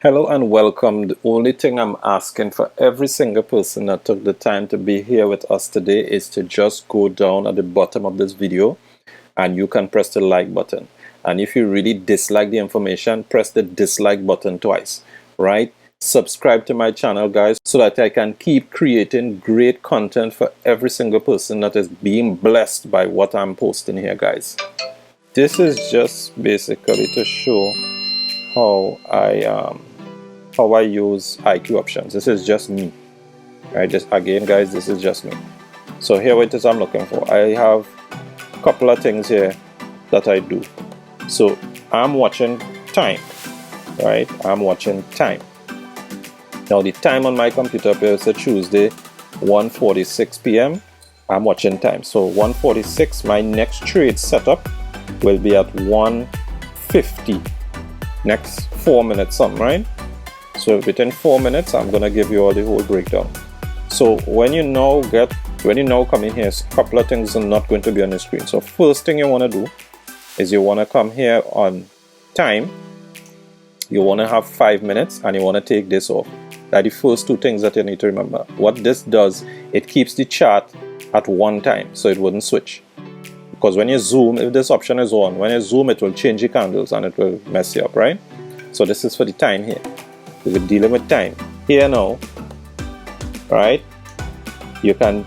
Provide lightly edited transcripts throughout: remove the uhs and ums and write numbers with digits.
Hello and welcome. The only thing I'm asking for every single person that took the time to be here with us today is to just go down at the bottom of this video and you can press the like button. And if you really dislike the information, press the dislike button twice, right? Subscribe to my channel, guys, so that I can keep creating great content for every single person that is being blessed by what I'm posting here, guys. This is just basically to show how I use IQ options. This is just me, right? Just again, guys, this is just me. So here it is I'm looking for. I have a couple of things here that I do. So I'm watching time, right? I'm watching time. Now the time on my computer appears a Tuesday, 1:46 p.m. I'm watching time. So 1:46, my next trade setup will be at 1:50. Next 4 minutes some, right? So within 4 minutes, I'm gonna give you all the whole breakdown. So when you now come in here, a couple of things are not going to be on the screen. So first thing you wanna do is you wanna come here on time. You wanna have 5 minutes and you wanna take this off. That's the first two things that you need to remember. What this does, it keeps the chart at one time, so it wouldn't switch. Because when you zoom, if this option is on, when you zoom, it will change the candles and it will mess you up, right? So this is for the time here. We're dealing with time. Here now, right? You can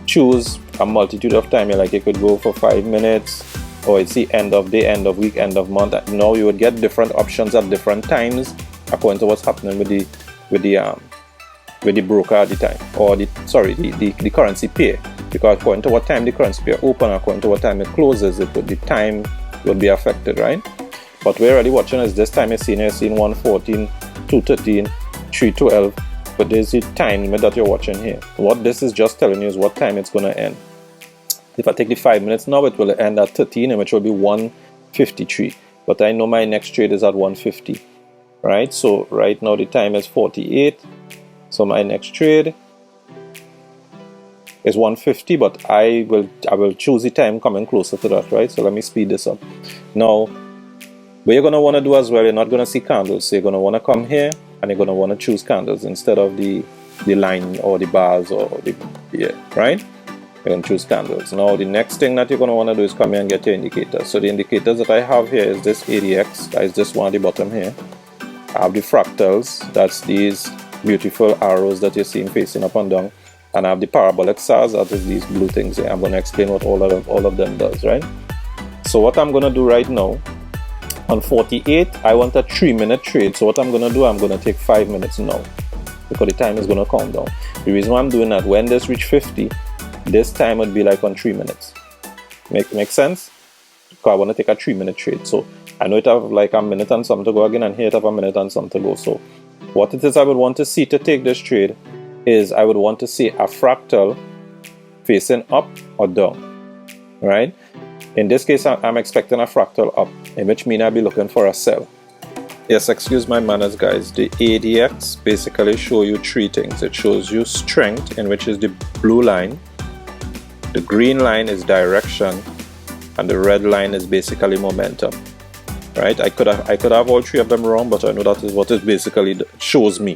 choose a multitude of time. Like you could go for 5 minutes, or it's the end of day, end of week, end of month. Now you would get different options at different times according to what's happening with the broker at the time, or the currency pair. Because according to what time the currency pair open, according to what time it closes, the time will be affected, right? But we're already watching is this time you're seeing 1:14, 2:13, 3:12, but there's the time limit that you're watching here. What this is just telling you is what time it's going to end. If I take the 5 minutes now, it will end at 13, which will be 1:53. But I know my next trade is at 1:50, right? So right now the time is 48. So my next trade is 1:50, but I will choose the time coming closer to that, right? So let me speed this up. Now, what you're going to want to do as well, you're not going to see candles. So you're going to want to come here and you're going to want to choose candles instead of the line or the bars or right? You're going to choose candles. Now the next thing that you're going to want to do is come here and get your indicators. So the indicators that I have here is this ADX, that is this one at the bottom here. I have the fractals, that's these beautiful arrows that you're seeing facing up and down. And I have the parabolic SARS, that is these blue things here. I'm going to explain what all of them does, right? So what I'm going to do right now, on 48, I want a 3-minute trade. So what I'm going to do, I'm going to take 5 minutes now, because the time is going to count down. The reason why I'm doing that, when this reach 50, this time would be like on 3 minutes. Make sense? Because I want to take a 3-minute trade. So I know it have like a minute and something to go again, and here it have a minute and something to go. So what it is I would want to see to take this trade is I would want to see a fractal facing up or down, right? In this case, I'm expecting a fractal up, in which means I'll be looking for a sell. Yes, excuse my manners, guys. The ADX basically show you three things. It shows you strength, in which is the blue line. The green line is direction, and the red line is basically momentum, right? I could have all three of them wrong, but I know that is what it basically shows me,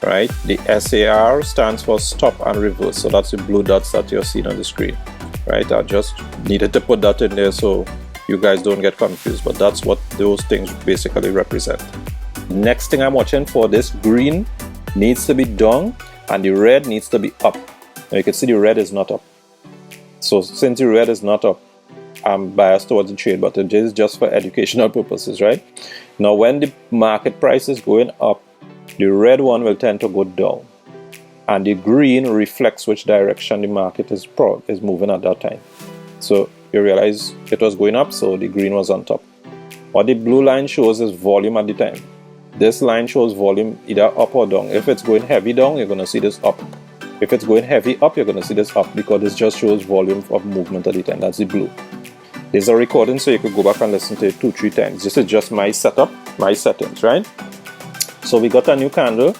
right? The SAR stands for stop and reverse. So that's the blue dots that you're seeing on the screen. Right, I just needed to put that in there so you guys don't get confused, but that's what those things basically represent. Next thing I'm watching for, this green needs to be down and the red needs to be up. Now you can see the red is not up. So since the red is not up, I'm biased towards the trade, but it is just for educational purposes, right? Now when the market price is going up, the red one will tend to go down, and the green reflects which direction the market is moving at that time. So you realize it was going up, so the green was on top. What the blue line shows is volume at the time. This line shows volume either up or down. If it's going heavy down, you're going to see this up. If it's going heavy up, you're going to see this up, because this just shows volume of movement at the time. That's the blue. There's a recording, so you could go back and listen to it 2-3 times. This is just my setup, my settings, right? So we got a new candle.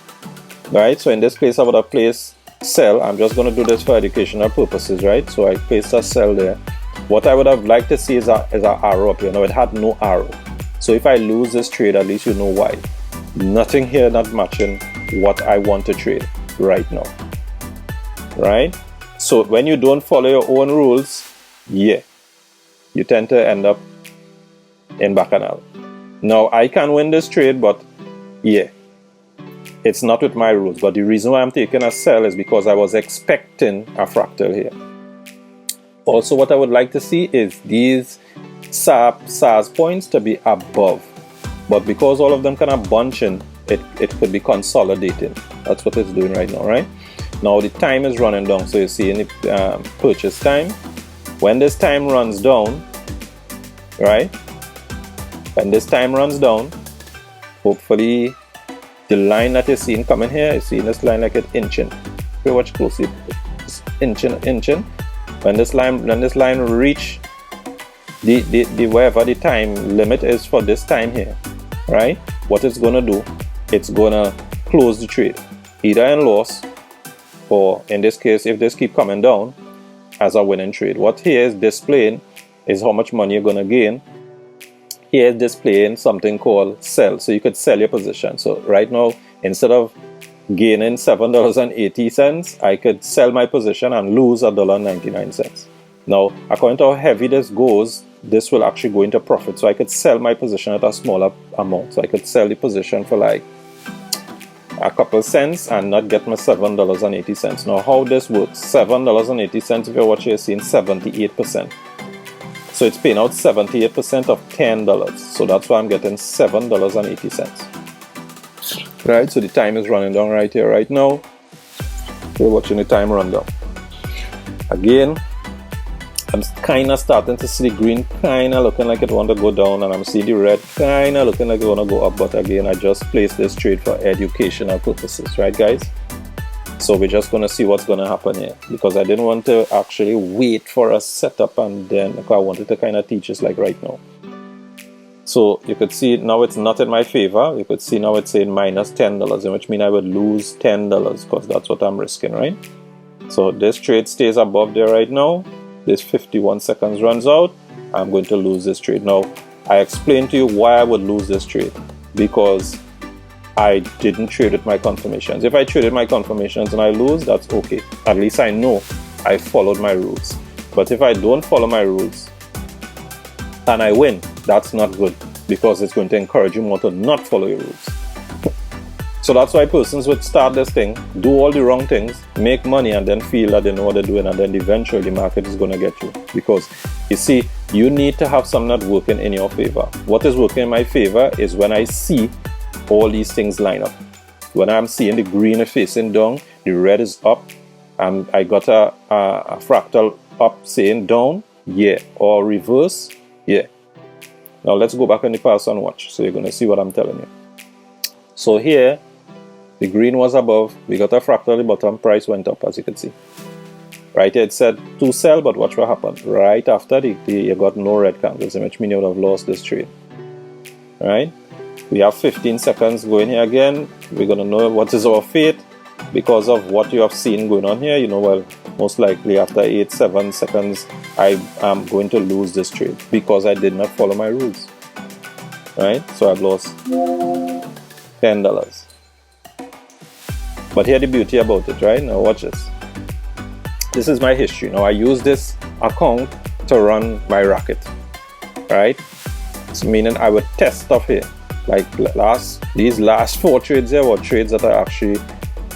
Right, so in this case I would have placed sell. I'm just going to do this for educational purposes, right? So I placed a sell there. What I would have liked to see is an arrow up here. Now it had no arrow. So if I lose this trade, at least you know why. Nothing here not matching what I want to trade right now, right? So when you don't follow your own rules, yeah, you tend to end up in bacchanal. Now I can win this trade, but yeah, it's not with my rules. But the reason why I'm taking a sell is because I was expecting a fractal here. Also, what I would like to see is these SAS points to be above, but because all of them kind of bunching, it could be consolidating. That's what it's doing right now, right? Now the time is running down, so you see in the purchase time, when this time runs down, right? When this time runs down, hopefully the line that you're seeing coming here, you're seeing this line like it's inching. If you watch closely, it's inching. When this line reach the wherever the time limit is for this time here, right? What it's gonna do, it's gonna close the trade, either in loss, or in this case, if this keep coming down, as a winning trade. What here is displaying is how much money you're gonna gain. Here is displaying something called sell, so you could sell your position. So right now, instead of gaining $7.80, I could sell my position and lose $1.99. Now, according to how heavy this goes, this will actually go into profit. So I could sell my position at a smaller amount. So I could sell the position for like a couple cents and not get my $7.80. Now, how this works, $7.80, if you're watching, you're seeing 78%. So it's paying out 78% of $10. So that's why I'm getting $7.80. Right, so the time is running down right here, right now. We're watching the time run down. Again, I'm kind of starting to see the green kind of looking like it want to go down, and I'm seeing the red kind of looking like it want to go up. But again, I just placed this trade for educational purposes, right, guys? So we're just going to see what's going to happen here, because I didn't want to actually wait for a setup and then, because I wanted to kind of teach us like right now. So you could see now it's not in my favor. You could see now it's saying minus $10, which means I would lose $10 because that's what I'm risking, right? So this trade stays above there right now. This 51 seconds runs out. I'm going to lose this trade. Now, I explained to you why I would lose this trade, because I didn't trade with my confirmations. If I traded my confirmations and I lose, that's okay. At least I know I followed my rules. But if I don't follow my rules and I win, that's not good, because it's going to encourage you more to not follow your rules. So that's why persons would start this thing, do all the wrong things, make money, and then feel that they know what they're doing, and then eventually the market is going to get you. Because you see, you need to have something that's working in your favor. What is working in my favor is when I see all these things line up. When I'm seeing the green facing down, the red is up, and I got a fractal up saying down, yeah, or reverse, yeah. Now let's go back in the past and watch. So you're going to see what I'm telling you. So here, the green was above. We got a fractal at the bottom. Price went up, as you can see. Right here it said to sell, but watch what happened. Right after you got no red candles, which means you would have lost this trade. Right? We have 15 seconds going here again. We're going to know what is our fate because of what you have seen going on here. You know, well, most likely after 8-7 seconds, I am going to lose this trade because I did not follow my rules. Right? So I've lost $10. But here the beauty about it, right? Now watch this. This is my history. Now I use this account to run my racket. Right? So meaning I would test stuff here. Like these last 4 trades here were trades that I actually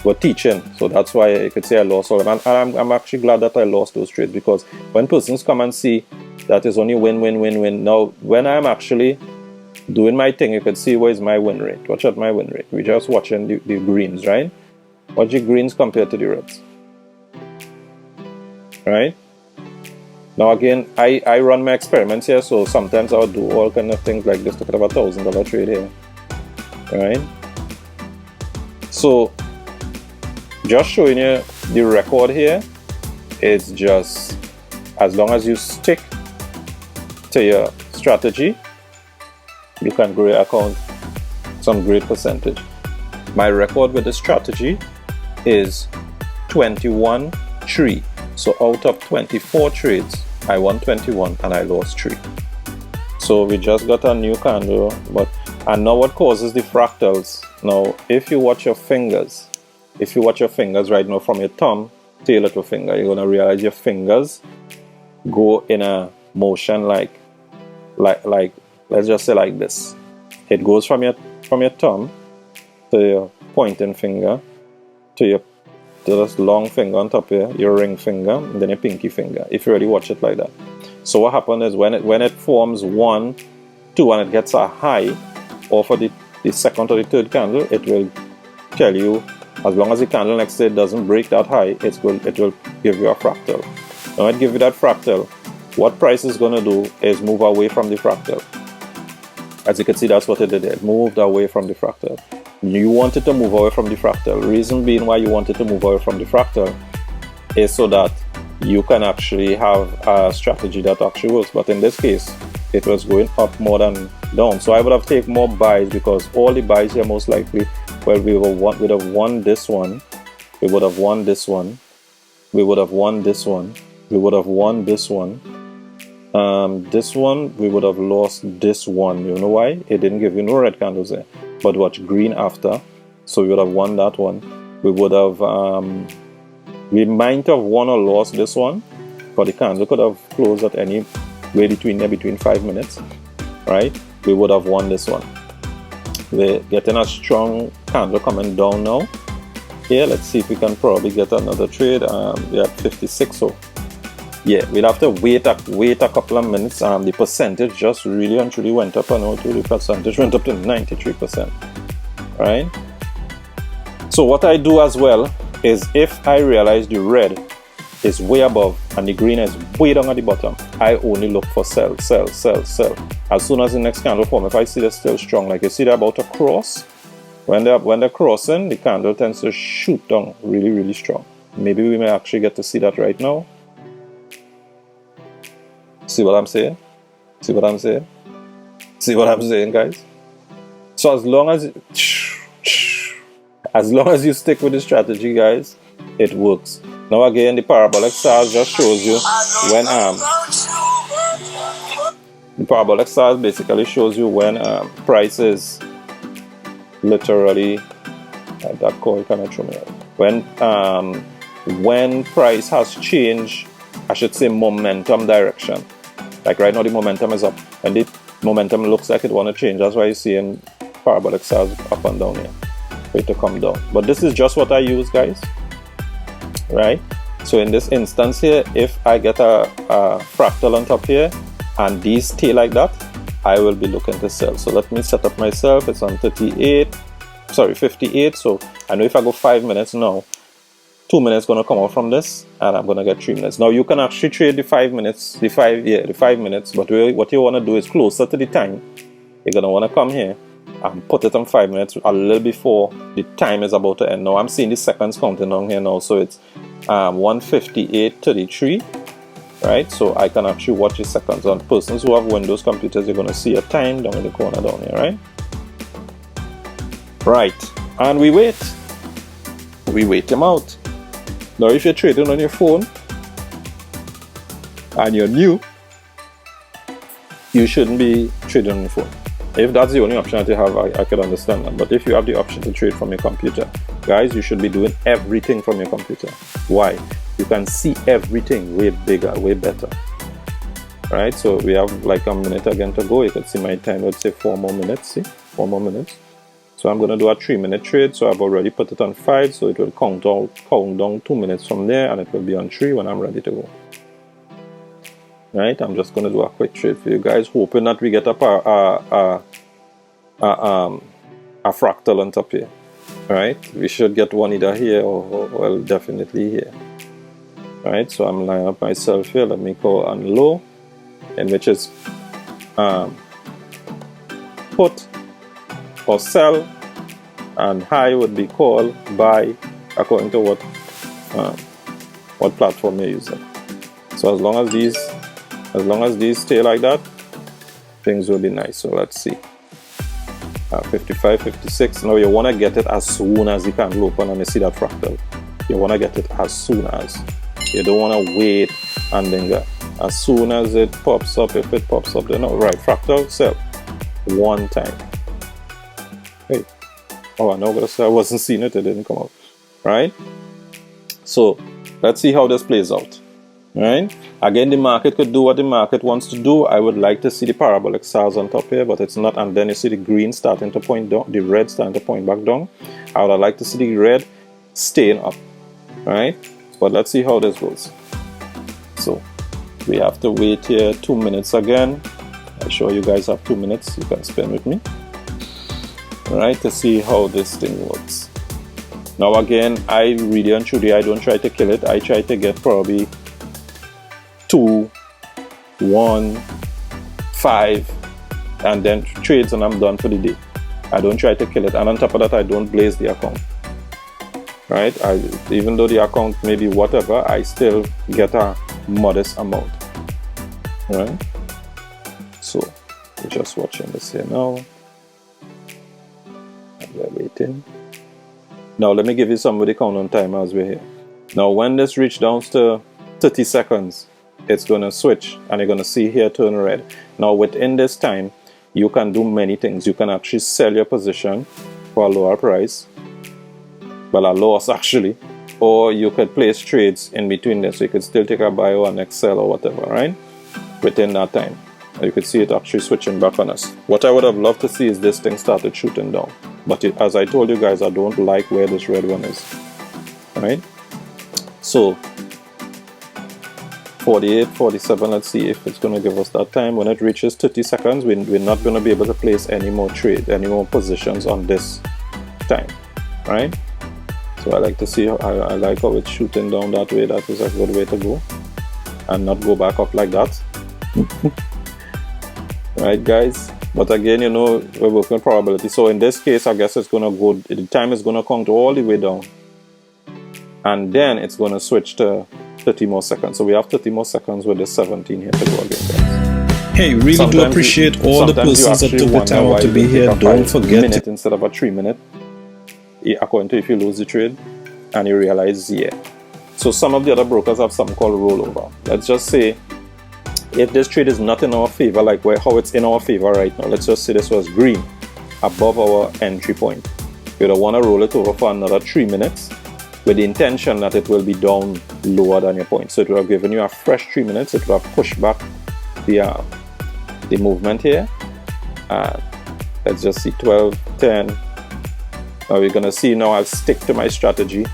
were teaching. So that's why you could say I lost all of them. And I'm actually glad that I lost those trades, because when persons come and see that is only win, win, win, win. Now, when I'm actually doing my thing, you could see where is my win rate. Watch out my win rate. We're just watching the greens, right? Watch the greens compared to the reds. Right? Now again, I run my experiments here, so sometimes I'll do all kind of things like this. Look at about $1,000 trade here. Right? So just showing you the record here. It's just as long as you stick to your strategy, you can grow your account some great percentage. My record with the strategy is 21-3. So out of 24 trades, I won 21 and I lost 3. So we just got a new candle, but And now what causes the fractals? Now, if you watch your fingers right now from your thumb to your little finger, you're going to realize your fingers go in a motion like let's just say like this. It goes from your thumb to your pointing finger to this long finger on top here, your ring finger, and then your pinky finger, if you really watch it like that. So what happens is when it forms 1, 2, and it gets a high, or for the second or the third candle, it will tell you, as long as the candle next to it doesn't break that high, it will give you a fractal. Now it gives you that fractal. What price is going to do is move away from the fractal. As you can see, that's what it did. It moved away from the fractal. You want it to move away from the fractal. Reason being why you want it to move away from the fractal is so that you can actually have a strategy that actually works. But in this case, it was going up more than down. So I would have taken more buys, because all the buys here most likely, well, we would have won this one, we would have won this one, we would have won this one, we would have won this one. This one, we would have lost this one. You know why? It didn't give you no red candles there. But watch, green after. So we would have won that one. We would have, we might have won or lost this one. But the candle could have closed at any way between 5 minutes. Right? We would have won this one. We're getting a strong candle coming down now. Here, let's see if we can probably get another trade. We're at 56, so yeah, we'll have to wait a couple of minutes. The percentage just really and truly went up, and the percentage went up to 93%. Right? So what I do as well is, if I realize the red is way above and the green is way down at the bottom, I only look for sell. As soon as the next candle form, if I see they're still strong, like you see they're about to cross, when they're crossing, the candle tends to shoot down really, really strong. Maybe we may actually get to see that right now. See what I'm saying? See what I'm saying? See what I'm saying, guys? So as long as you stick with the strategy, guys, it works. Now again, the parabolic stars just shows you when the parabolic stars basically shows you when price is literally that coil kind of threw me out. When price has changed, I should say momentum direction. Like right now the momentum is up, and the momentum looks like it want to change. That's why you're seeing parabolic stars up and down here, for it to come down. But this is just what I use, guys. Right? So in this instance here, if I get a fractal on top here and these stay like that, I will be looking to sell. So let me set up myself. It's on 58, so I know if I go 5 minutes now, 2 minutes gonna come out from this, and I'm gonna get 3 minutes. Now you can actually trade the 5 minutes, the 5 minutes, but what you wanna do is closer to the time. You're gonna wanna come here and put it on 5 minutes a little before the time is about to end. Now I'm seeing the seconds counting down here now, so it's 1:58:33, right? So I can actually watch the seconds. On persons who have Windows computers, you're gonna see a time down in the corner down here, right? Right, and we wait him out. Now if you're trading on your phone and you're new, you shouldn't be trading on your phone. If that's the only option that you have, I could understand that. But if you have the option to trade from your computer, guys, you should be doing everything from your computer. Why? You can see everything way bigger, way better. Right? So we have like a minute again to go. You can see my time, let's say 4 more minutes. See? 4 more minutes. So I'm going to do a 3-minute trade. So I've already put it on 5. So it will count down 2 minutes from there, and it will be on 3 when I'm ready to go. Right? I'm just going to do a quick trade for you guys, hoping that we get a fractal on top here. Right? We should get one either here or well, definitely here. Right? So I'm lining up myself here. Let me go on low, in which is put or sell, and high would be call, buy, according to what platform you're using. So as long as these stay like that, things will be nice. So let's see. 55, 56. Now you want to get it as soon as the candle open and you see that fractal. You want to get it as soon as. You don't want to wait and linger. As soon as it pops up, if it pops up, then right, fractal, sell. One time. Hey, oh, I know what I said. I wasn't seeing it. It didn't come out. Right? So let's see how this plays out. Right? Again, the market could do what the market wants to do. I would like to see the parabolic stars on top here, but it's not. And then you see the green starting to point down, the red starting to point back down. I would like to see the red staying up. Right? But let's see how this goes. So we have to wait here 2 minutes again. I'm sure you guys have 2 minutes you can spend with me. Right, to see how this thing works. Now again, I really and truly, I don't try to kill it. I try to get probably 2, 1, 5, and then trades, and I'm done for the day. I don't try to kill it, and on top of that, I don't blaze the account. Right, even though the account may be whatever, I still get a modest amount. Right, so we're just watching this here now. We're waiting. Now let me give you some of the countdown time as we're here. Now when this reaches down to 30 seconds, it's going to switch and you're going to see here turn red. Now within this time, you can do many things. You can actually sell your position for a lower price, well, a loss actually, or you could place trades in between this. So you could still take a buy or an next sell or whatever, right? Within that time. You could see it actually switching back on us. What I would have loved to see is this thing started shooting down. But as I told you guys, I don't like where this red one is. Right? So 48, 47, let's see if it's going to give us that time. When it reaches 30 seconds, we're not going to be able to place any more positions on this time. Right? So I like to see, I like how it's shooting down that way. That is a good way to go. And not go back up like that. Right, guys? But again, you know, we're working with probability. So in this case, I guess it's going to go, the time is going to count all the way down. And then it's going to switch to 30 more seconds. So we have 30 more seconds with the 17 here to go again, guys. Hey, really do appreciate all the persons that took the time out to be here. Don't forget to... instead of a 3 minute, according to if you lose the trade and you realize, yeah. So some of the other brokers have something called rollover. Let's just say, if this trade is not in our favor, like how it's in our favor right now, let's just say this was green above our entry point. You'd want to roll it over for another 3 minutes with the intention that it will be down lower than your point. So it would have given you a fresh 3 minutes. It would have pushed back the movement here. And let's just see 12, 10. Now we're going to see now I'll stick to my strategy.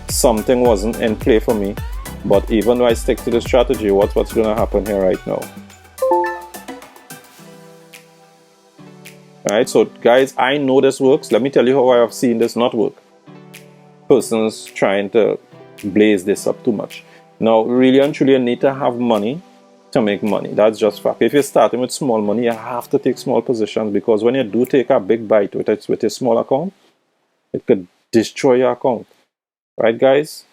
Something wasn't in play for me. But even though I stick to the strategy, what's going to happen here right now? Alright, so guys, I know this works. Let me tell you how I have seen this not work. Persons trying to blaze this up too much. Now, really and truly, you need to have money to make money. That's just fact. If you're starting with small money, you have to take small positions, because when you do take a big bite with a small account, it could destroy your account. Right, guys?